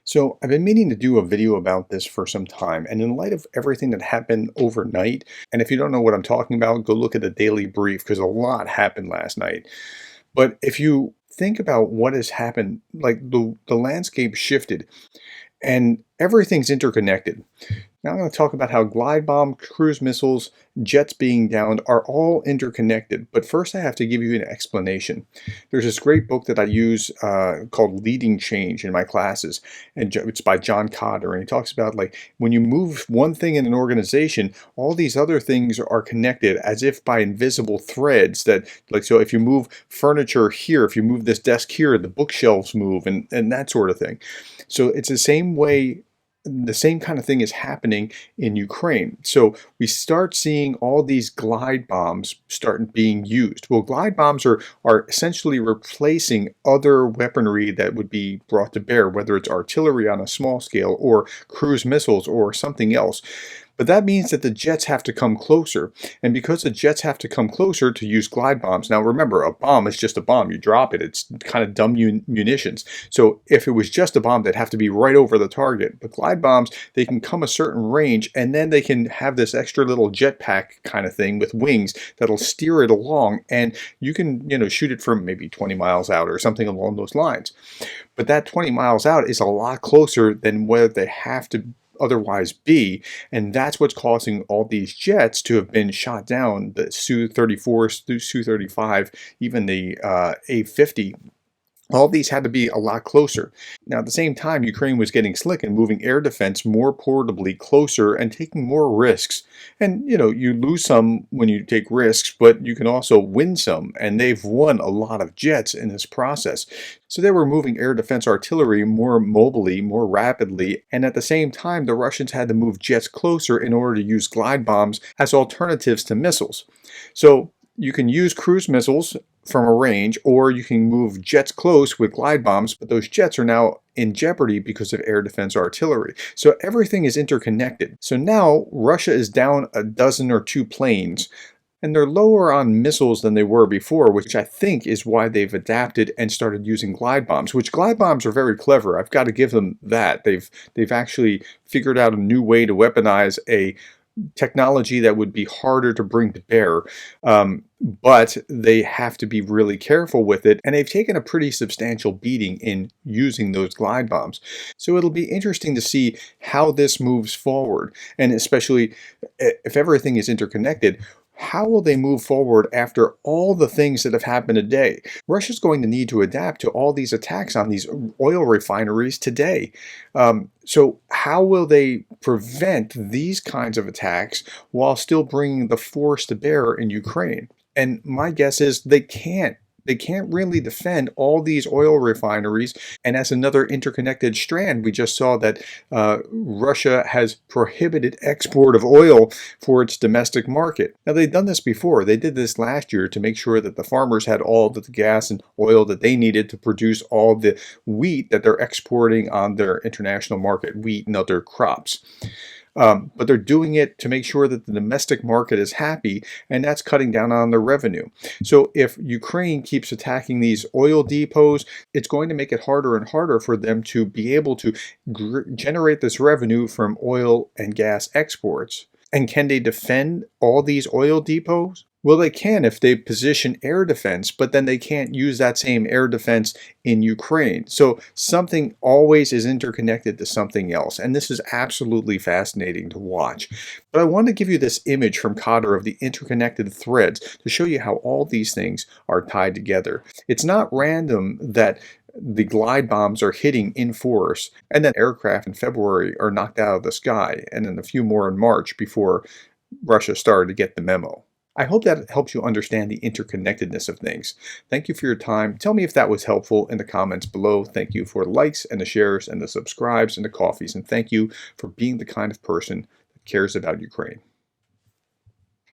So I've been meaning to do a video about this for some time, and in light of everything that happened overnight, and if you don't know what I'm talking about, go look at the Daily Brief because a lot happened last night. But if you think about what has happened, like the landscape shifted and everything's interconnected. Now I'm going to talk about how glide bomb, cruise missiles, jets being downed are all interconnected. But first I have to give you an explanation. There's this great book that I use called Leading Change in my classes, and it's by John Cotter, and he talks about like when you move one thing in an organization, all these other things are connected as if by invisible threads that like, so if you move furniture here, if you move this desk here, the bookshelves move and that sort of thing. So it's the same way, the same kind of thing is happening in Ukraine. So we start seeing all these glide bombs start being used. Well, glide bombs are essentially replacing other weaponry that would be brought to bear, whether it's artillery on a small scale or cruise missiles or something else. But that means that the jets have to come closer. And because the jets have to come closer to use glide bombs, now remember, a bomb is just a bomb. You drop it. It's kind of dumb munitions. So if it was just a bomb, they'd have to be right over the target. But glide bombs, they can come a certain range, and then they can have this extra little jetpack kind of thing with wings that'll steer it along. And you can, shoot it from maybe 20 miles out or something along those lines. But that 20 miles out is a lot closer than where they have to otherwise be, and that's what's causing all these jets to have been shot down. The Su-34s, Su-35, even the A-50. All these had to be a lot closer. Now, at the same time, Ukraine was getting slick and moving air defense more portably closer and taking more risks. And, you lose some when you take risks, but you can also win some. And they've won a lot of jets in this process. So they were moving air defense artillery more mobily, more rapidly. And at the same time, the Russians had to move jets closer in order to use glide bombs as alternatives to missiles. So you can use cruise missiles from a range, or you can move jets close with glide bombs, but those jets are now in jeopardy because of air defense artillery. So everything is interconnected. So now Russia is down a dozen or two planes, and they're lower on missiles than they were before, which I think is why they've adapted and started using glide bombs, which glide bombs are very clever. I've got to give them that. They've actually figured out a new way to weaponize a technology that would be harder to bring to bear, but they have to be really careful with it, and they've taken a pretty substantial beating in using those glide bombs. So it'll be interesting to see how this moves forward, and especially if everything is interconnected. How will they move forward after all the things that have happened today? Russia's going to need to adapt to all these attacks on these oil refineries today. So how will they prevent these kinds of attacks while still bringing the force to bear in Ukraine? And my guess is they can't. They can't really defend all these oil refineries. And as another interconnected strand, we just saw that Russia has prohibited export of oil for its domestic market. Now, they've done this before. They did this last year to make sure that the farmers had all the gas and oil that they needed to produce all the wheat that they're exporting on their international market, wheat and other crops. But they're doing it to make sure that the domestic market is happy, and that's cutting down on their revenue. So if Ukraine keeps attacking these oil depots, it's going to make it harder and harder for them to be able to generate this revenue from oil and gas exports. And can they defend all these oil depots? Well, they can if they position air defense, but then they can't use that same air defense in Ukraine. So something always is interconnected to something else, and this is absolutely fascinating to watch. But I want to give you this image from Cotter of the interconnected threads to show you how all these things are tied together. It's not random that the glide bombs are hitting in force, and then aircraft in February are knocked out of the sky, and then a few more in March before Russia started to get the memo. I hope that helps you understand the interconnectedness of things. Thank you for your time. Tell me if that was helpful in the comments below. Thank you for the likes and the shares and the subscribes and the coffees. And thank you for being the kind of person that cares about Ukraine.